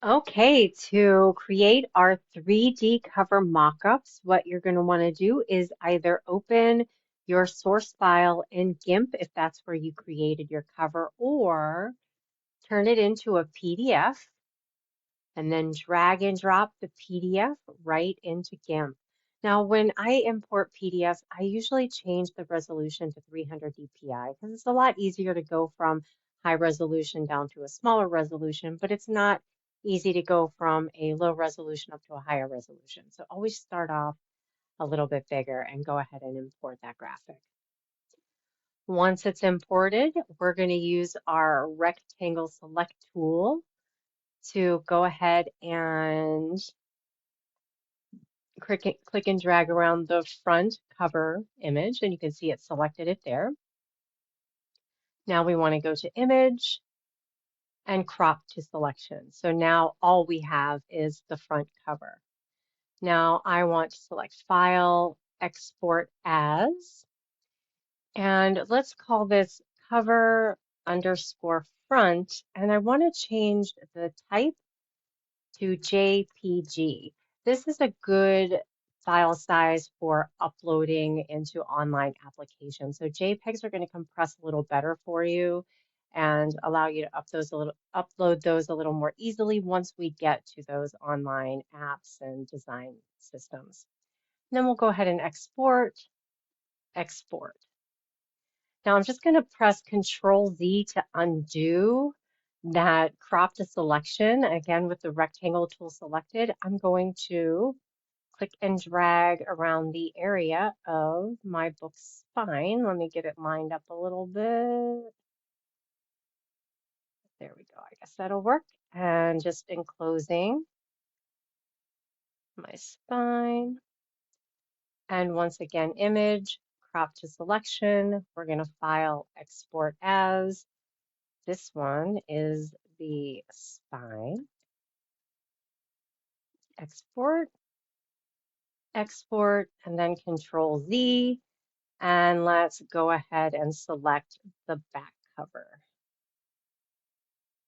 Okay, to create our 3D cover mockups, what you're going to want to do is either open your source file in GIMP if that's where you created your cover, or turn it into a PDF and then drag and drop the PDF right into GIMP. Now, when I import PDFs, I usually change the resolution to 300 dpi because it's a lot easier to go from high resolution down to a smaller resolution, but it's not easy to go from a low resolution up to a higher resolution. So always start off a little bit bigger and go ahead and import that graphic. Once it's imported, we're going to use our rectangle select tool to go ahead and click and drag around the front cover image, and you can see it selected it there. Now we want to go to image and crop to selection. So now all we have is the front cover. Now I want to select file, export as, and let's call this cover underscore front, and I want to change the type to JPG. This is a good file size for uploading into online applications. So JPEGs are going to compress a little better for you and allow you to upload those a little more easily once we get to those online apps and design systems. And then we'll go ahead and export, export. Now I'm just going to press Control Z to undo that crop to selection. Again, with the rectangle tool selected, I'm going to click and drag around the area of my book spine. Let me get it lined up a little bit. There we go. I guess that'll work. And just enclosing my spine. And once again, image, crop to selection. We're going to file, export as. This one is the spine. Export, export, and then Control Z. And let's go ahead and select the back cover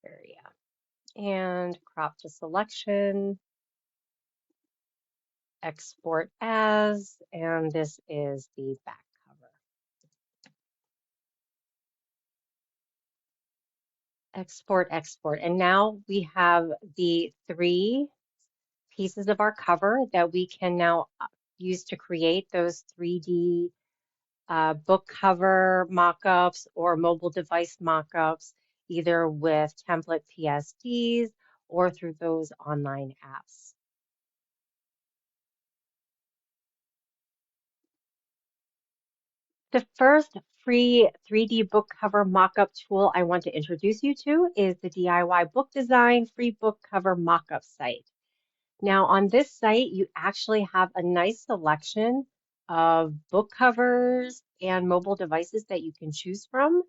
area. And crop to selection, export as, and this is the back cover. Export, export. And now we have the three pieces of our cover that we can now use to create those 3D book cover mockups or mobile device mockups, either with template PSDs or through those online apps. The first free 3D book cover mockup tool I want to introduce you to is the DIY Book Design free book cover mockup site. Now, on this site, you actually have a nice selection of book covers and mobile devices that you can choose from.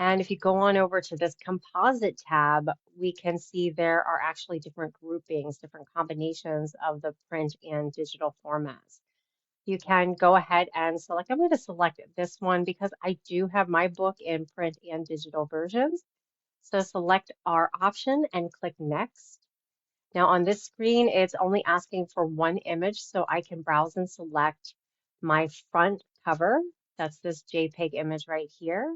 And if you go on over to this composite tab, we can see there are actually different groupings, different combinations of the print and digital formats. You can go ahead and select, I'm going to select this one because I do have my book in print and digital versions. So select our option and click next. Now on this screen, it's only asking for one image, so I can browse and select my front cover. That's this JPEG image right here.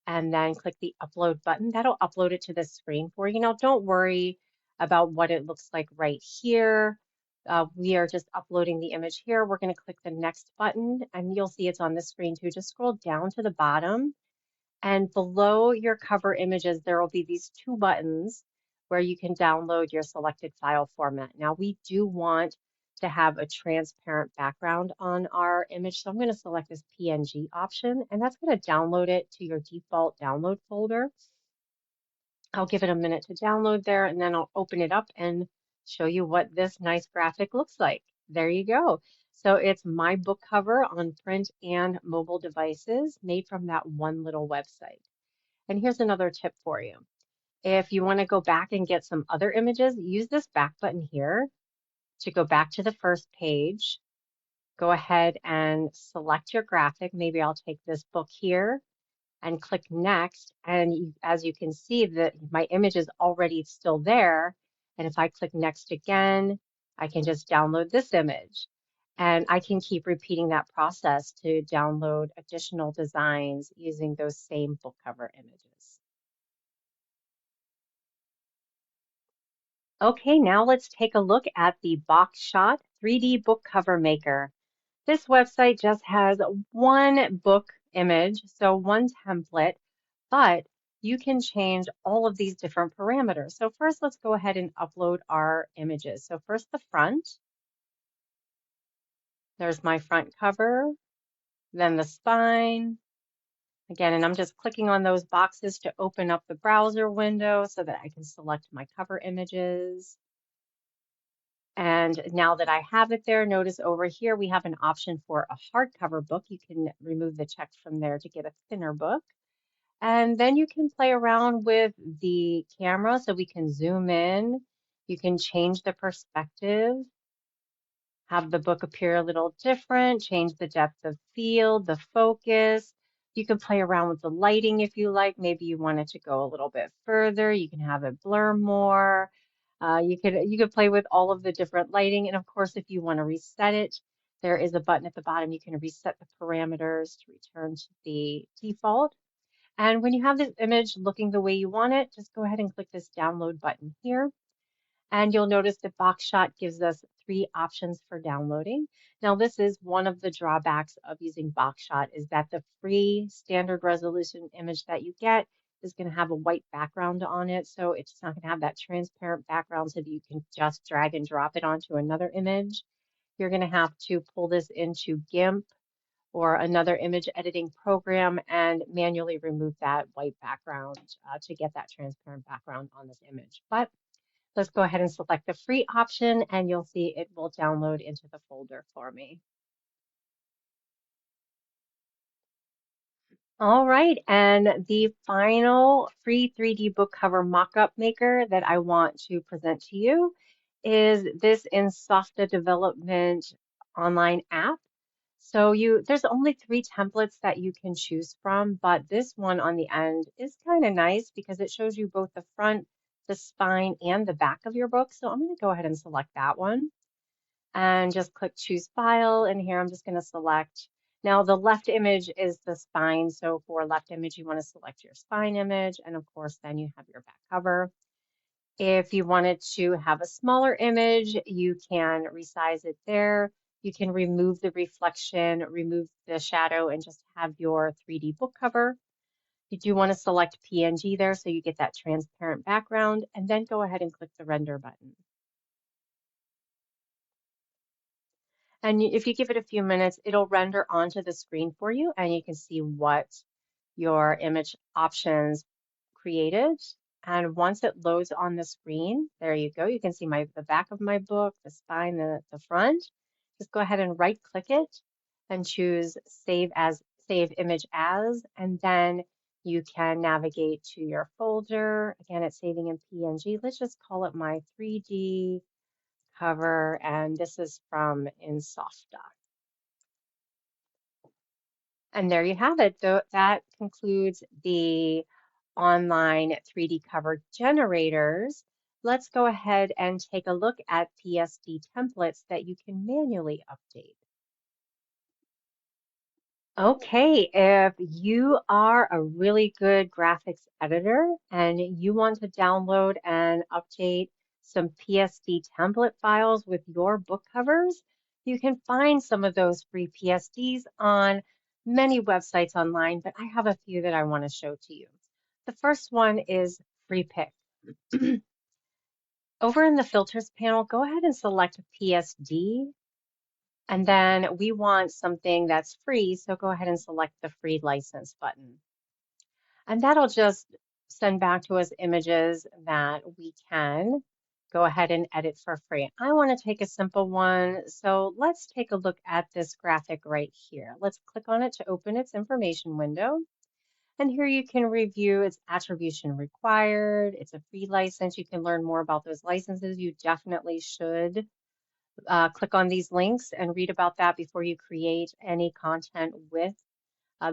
And then click the upload button. That'll upload it to the screen for you. Now don't worry about what it looks like right here. We are just uploading the image here. We're going to click the next button and you'll see it's on the screen too. Just scroll down to the bottom and below your cover images, there will be these two buttons where you can download your selected file format. Now we do want to have a transparent background on our image. So I'm going to select this PNG option and that's going to download it to your default download folder. I'll give it a minute to download there and then I'll open it up and show you what this nice graphic looks like. There you go. So it's my book cover on print and mobile devices made from that one little website. And here's another tip for you. If you want to go back and get some other images, use this back button here to go back to the first page. Go ahead and select your graphic. Maybe I'll take this book here and click next. And as you can see, that my image is already still there. And if I click next again, I can just download this image. And I can keep repeating that process to download additional designs using those same book cover images. Okay, now let's take a look at the Boxshot 3D book cover maker. This website just has one book image, so one template, but you can change all of these different parameters. So first, let's go ahead and upload our images. So first, the front. There's my front cover, then the spine. Again, and I'm just clicking on those boxes to open up the browser window so that I can select my cover images. And now that I have it there, notice over here we have an option for a hardcover book. You can remove the check from there to get a thinner book. And then you can play around with the camera so we can zoom in. You can change the perspective, have the book appear a little different, change the depth of field, the focus. You can play around with the lighting if you like. Maybe you want it to go a little bit further. You can have it blur more. You could play with all of the different lighting. And of course, if you want to reset it, there is a button at the bottom. You can reset the parameters to return to the default. And when you have this image looking the way you want it, just go ahead and click this download button here. And you'll notice that Boxshot gives us 3 options for downloading. Now, this is one of the drawbacks of using Boxshot is that the free standard resolution image that you get is going to have a white background on it. So it's not going to have that transparent background so that you can just drag and drop it onto another image. You're going to have to pull this into GIMP or another image editing program and manually remove that white background to get that transparent background on this image. But let's go ahead and select the free option and you'll see it will download into the folder for me. All right, and the final free 3D book cover mockup maker that I want to present to you is this Instasoft development online app. So there's only 3 templates that you can choose from, but this one on the end is kind of nice because it shows you both the front, the spine, and the back of your book. So I'm going to go ahead and select that one and just click choose file. And here I'm just going to select. Now the left image is the spine. So for left image, you want to select your spine image. And of course, then you have your back cover. If you wanted to have a smaller image, you can resize it there. You can remove the reflection, remove the shadow, and just have your 3D book cover. You do want to select PNG there so you get that transparent background, and then go ahead and click the render button. And if you give it a few minutes, it'll render onto the screen for you, and you can see what your image options created. And once it loads on the screen, there you go. You can see the back of my book, the spine, the front. Just go ahead and right click it and choose save image as, and then you can navigate to your folder. Again, it's saving in PNG. Let's just call it my 3D cover, and this is from Instasoft. And there you have it. That concludes the online 3D cover generators. Let's go ahead and take a look at PSD templates that you can manually update. Okay, if you are a really good graphics editor and you want to download and update some PSD template files with your book covers, you can find some of those free PSDs on many websites online, but I have a few that I want to show to you. The first one is Free Pick. Over in the filters panel, go ahead and select PSD. And then we want something that's free, so go ahead and select the free license button. And that'll just send back to us images that we can go ahead and edit for free. I want to take a simple one, so let's take a look at this graphic right here. Let's click on it to open its information window. And here you can review its attribution required. It's a free license. You can learn more about those licenses. You definitely should click on these links and read about that before you create any content with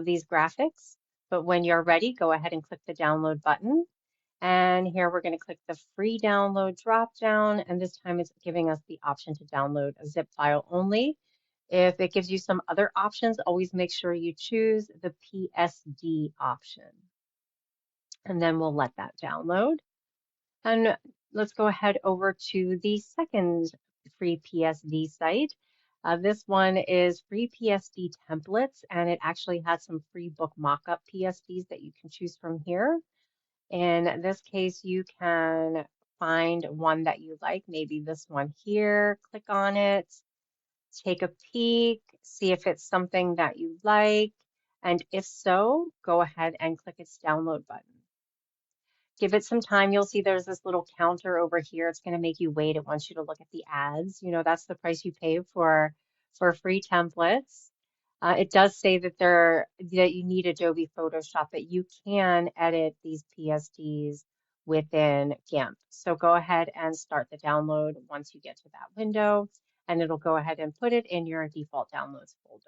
these graphics. But when you're ready, go ahead and click the download button. And here we're going to click the free download drop down, and this time it's giving us the option to download a zip file only. If it gives you some other options, always make sure you choose the PSD option. And then we'll let that download. And let's go ahead over to the second free PSD site. This one is free PSD templates, and it actually has some free book mockup PSDs that you can choose from here. In this case, you can find one that you like, maybe this one here, click on it, take a peek, see if it's something that you like, and if so, go ahead and click its download button. Give it some time. You'll see there's this little counter over here. It's going to make you wait. It wants you to look at the ads. You know, that's the price you pay for free templates. It does say that that you need Adobe Photoshop, but you can edit these PSDs within GIMP. So go ahead and start the download once you get to that window, and it'll go ahead and put it in your default downloads folder.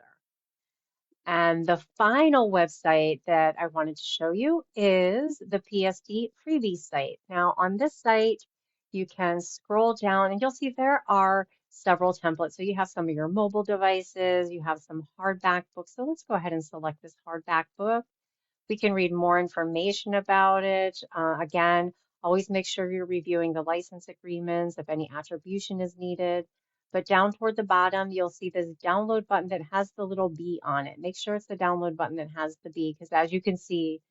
And the final website that I wanted to show you is the PSD freebie site. Now on this site, you can scroll down and you'll see there are several templates. So you have some of your mobile devices, you have some hardback books. So let's go ahead and select this hardback book. We can read more information about it. Again, always make sure you're reviewing the license agreements if any attribution is needed. But down toward the bottom, you'll see this download button that has the little B on it. Make sure it's the download button that has the B, because as you can see,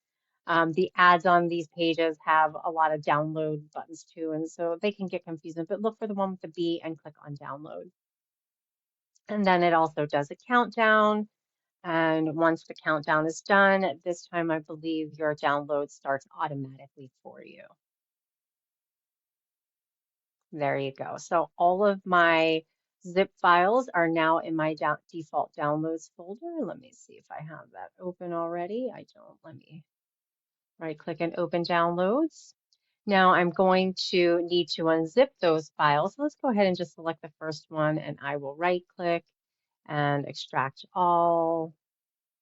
the ads on these pages have a lot of download buttons too, and so they can get confusing. But look for the one with the B and click on download. And then it also does a countdown. And once the countdown is done, this time I believe your download starts automatically for you. There you go. So all of my zip files are now in my default downloads folder. Let me see if I have that open already. I don't. Let me right click and open downloads. Now I'm going to need to unzip those files. So let's go ahead and just select the first one, and I will right click and extract all.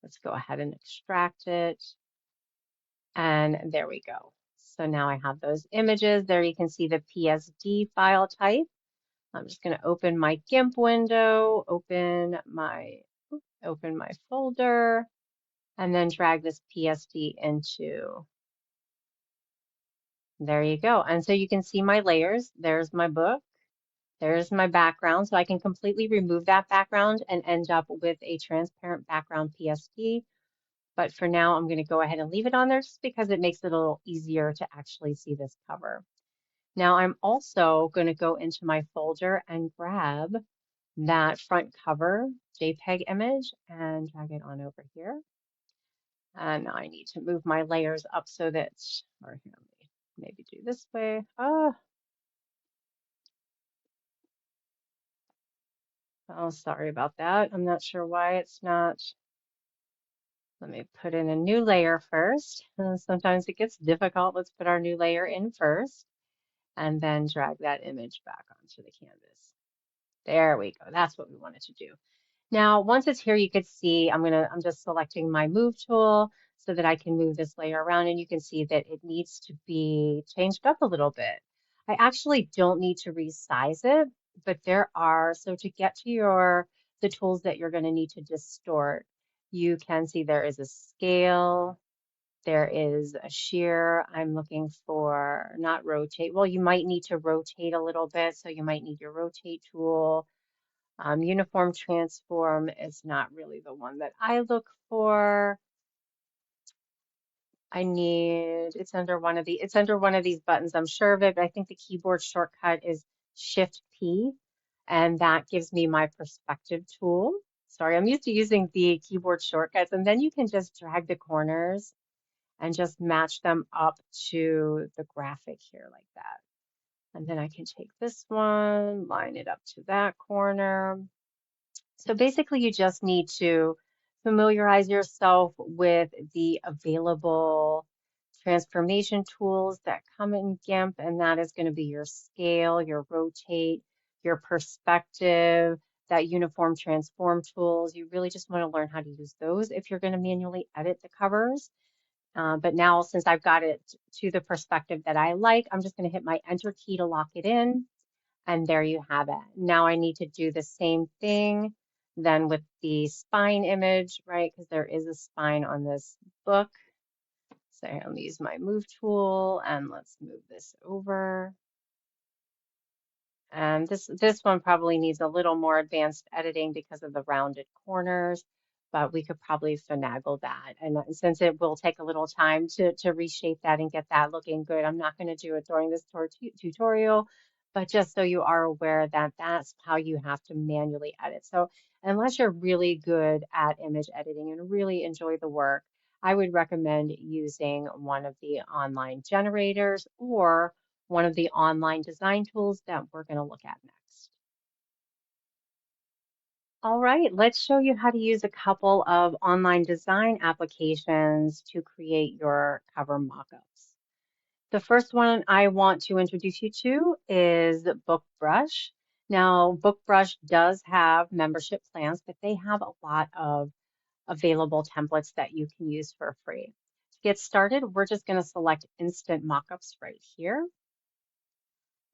Let's go ahead and extract it. And there we go. So now I have those images. There you can see the PSD file type. I'm just going to open my GIMP window, open my folder, and then drag this PSD into. There you go. And so you can see my layers. There's my book. There's my background. So I can completely remove that background and end up with a transparent background PSD. But for now, I'm going to go ahead and leave it on there just because it makes it a little easier to actually see this cover. Now I'm also going to go into my folder and grab that front cover JPEG image and drag it on over here. And now I need to move my layers up so that, or here, let me maybe do this way. Oh, sorry about that. I'm not sure why it's not. Let me put in a new layer first. Sometimes it gets difficult. Let's put our new layer in first and then drag that image back onto the canvas. There we go. That's what we wanted to do. Now, once it's here, you can see I'm just selecting my move tool so that I can move this layer around, and you can see that it needs to be changed up a little bit. I actually don't need to resize it, but so to get to the tools that you're going to need to distort, you can see there is a scale, there is a shear. I'm looking for not rotate. Well, you might need to rotate a little bit, so you might need your rotate tool. Uniform transform is not really the one that I look for. It's under one of these buttons. I'm sure of it, but I think the keyboard shortcut is Shift P, and that gives me my perspective tool. Sorry, I'm used to using the keyboard shortcuts, and then you can just drag the corners and just match them up to the graphic here like that. And then I can take this one, line it up to that corner. So basically, you just need to familiarize yourself with the available transformation tools that come in GIMP, and that is going to be your scale, your rotate, your perspective, that uniform transform tools. You really just want to learn how to use those if you're going to manually edit the covers. But now since I've got it to the perspective that I like, I'm just going to hit my enter key to lock it in. And there you have it. Now I need to do the same thing then with the spine image, right? Because there is a spine on this book. So I'm going to use my move tool and let's move this over. And this one probably needs a little more advanced editing because of the rounded corners, but we could probably finagle that. And since it will take a little time to reshape that and get that looking good, I'm not going to do it during this tutorial, but just so you are aware that that's how you have to manually edit. So unless you're really good at image editing and really enjoy the work, I would recommend using one of the online generators or one of the online design tools that we're going to look at next. All right, let's show you how to use a couple of online design applications to create your cover mockups. The first one I want to introduce you to is BookBrush. Now, BookBrush does have membership plans, but they have a lot of available templates that you can use for free. To get started, we're just going to select Instant Mockups right here.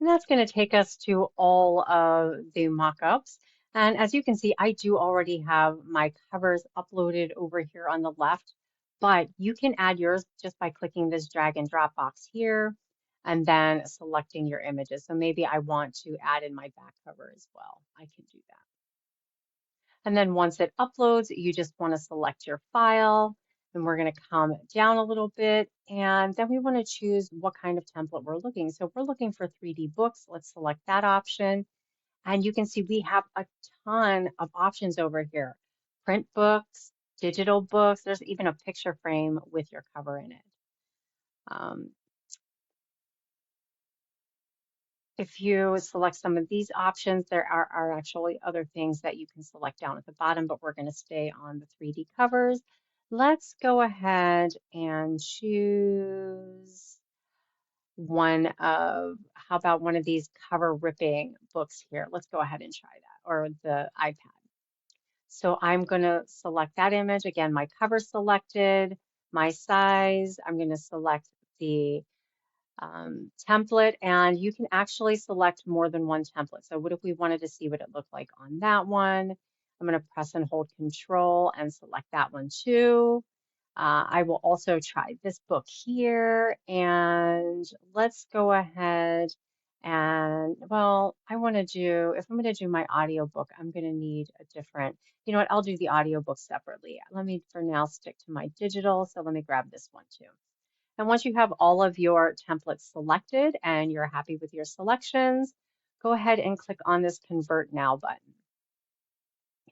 And that's going to take us to all of the mockups. And as you can see, I do already have my covers uploaded over here on the left, but you can add yours just by clicking this drag and drop box here and then selecting your images. So maybe I want to add in my back cover as well. I can do that. And then once it uploads, you just want to select your file. And we're going to come down a little bit. And then we want to choose what kind of template we're looking. So if we're looking for 3D books, let's select that option. And you can see we have a ton of options over here. Print books, digital books. There's even a picture frame with your cover in it. If you select some of these options, there are actually other things that you can select down at the bottom, but we're going to stay on the 3D covers. Let's go ahead and choose one of, how about one of these cover ripping books here? Let's go ahead and try that, or the iPad. So I'm going to select that image. Again, my cover selected, my size. I'm going to select the template, and you can actually select more than one template. So what if we wanted to see what it looked like on that one? I'm going to press and hold Control and select that one too. I will also try this book here, and let's go ahead and, well, I want to do, if I'm going to do my audiobook, I'm going to need a different, you know what, I'll do the audiobook separately. Let me for now stick to my digital, so let me grab this one too. And once you have all of your templates selected and you're happy with your selections, go ahead and click on this Convert Now button.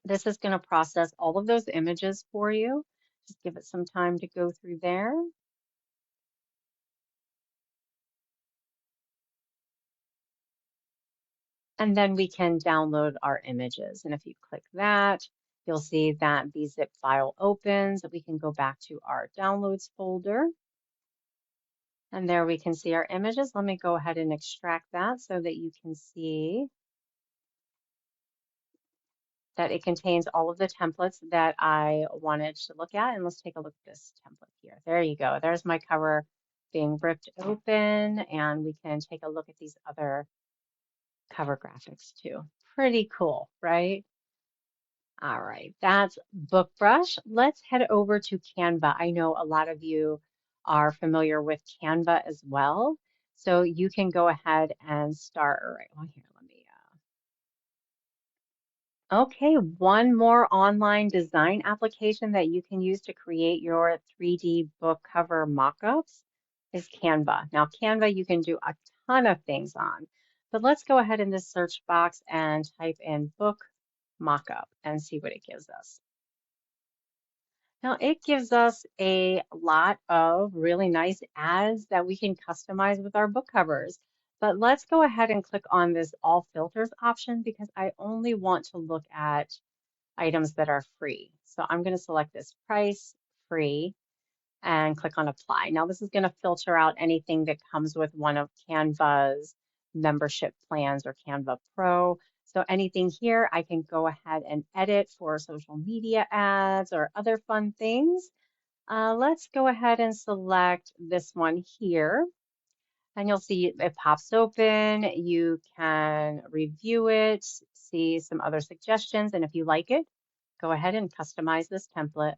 This is going to process all of those images for you. Just give it some time to go through there. And then we can download our images. And if you click that, you'll see that the zip file opens. We can go back to our downloads folder. And there we can see our images. Let me go ahead and extract that so that you can see that it contains all of the templates that I wanted to look at. And let's take a look at this template here. There you go. There's my cover being ripped open, and we can take a look at these other cover graphics too. Pretty cool, right? All right, that's BookBrush. Let's head over to Canva. I know a lot of you are familiar with Canva as well. So you can go ahead and start. All right, well, here, let me Okay, one more online design application that you can use to create your 3D book cover mockups is Canva. Now, Canva you can do a ton of things on, but let's go ahead in this search box and type in book mockup and see what it gives us. Now, it gives us a lot of really nice ads that we can customize with our book covers. But let's go ahead and click on this all filters option because I only want to look at items that are free. So I'm going to select this price free and click on apply. Now this is going to filter out anything that comes with one of Canva's membership plans or Canva Pro. So anything here I can go ahead and edit for social media ads or other fun things. Let's go ahead and select this one here. And you'll see it pops open. You can review it, see some other suggestions, and if you like it, go ahead and customize this template.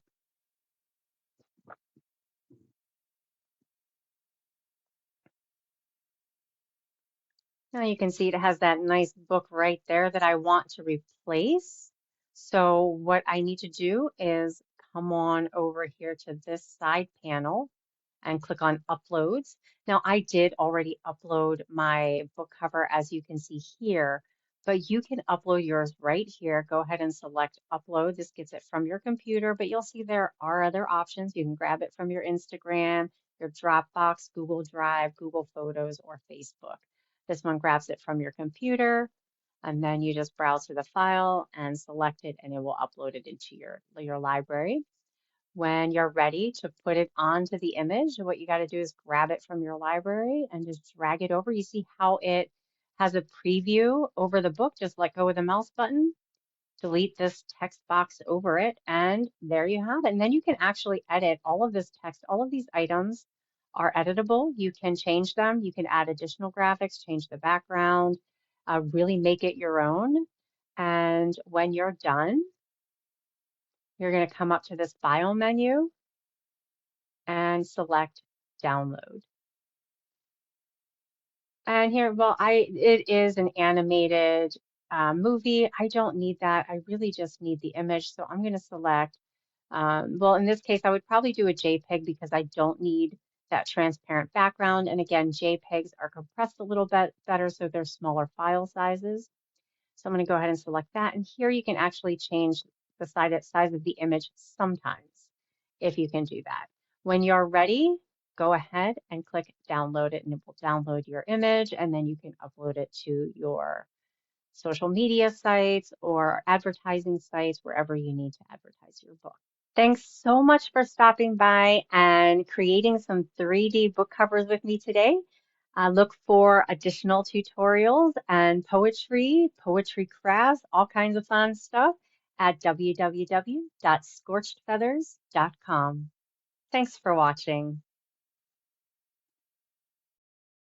Now you can see it has that nice book right there that I want to replace. So what I need to do is come on over here to this side panel and click on uploads. Now I did already upload my book cover as you can see here, but you can upload yours right here. Go ahead and select upload. This gets it from your computer, but you'll see there are other options. You can grab it from your Instagram, your Dropbox, Google Drive, Google Photos, or Facebook. This one grabs it from your computer, and then you just browse to the file and select it, and it will upload it into your library. When you're ready to put it onto the image, what you got to do is grab it from your library and just drag it over. You see how it has a preview over the book. Just let go of the mouse button, delete this text box over it, and there you have it. And then you can actually edit all of this text. All of these items are editable. You can change them. You can add additional graphics, change the background, really make it your own. And when you're done, you're going to come up to this file menu and select download. And here, well, it is an animated movie. I don't need that. I really just need the image. So I'm going to select, well, in this case, I would probably do a JPEG because I don't need that transparent background. And again, JPEGs are compressed a little bit better, so they're smaller file sizes. So I'm going to go ahead and select that. And here you can actually change the size of the image sometimes if you can do that. When you're ready, go ahead and click download it and it will download your image and then you can upload it to your social media sites or advertising sites, wherever you need to advertise your book. Thanks so much for stopping by and creating some 3D book covers with me today. Look for additional tutorials and poetry crafts, all kinds of fun stuff at www.scorchedfeathers.com. Thanks for watching.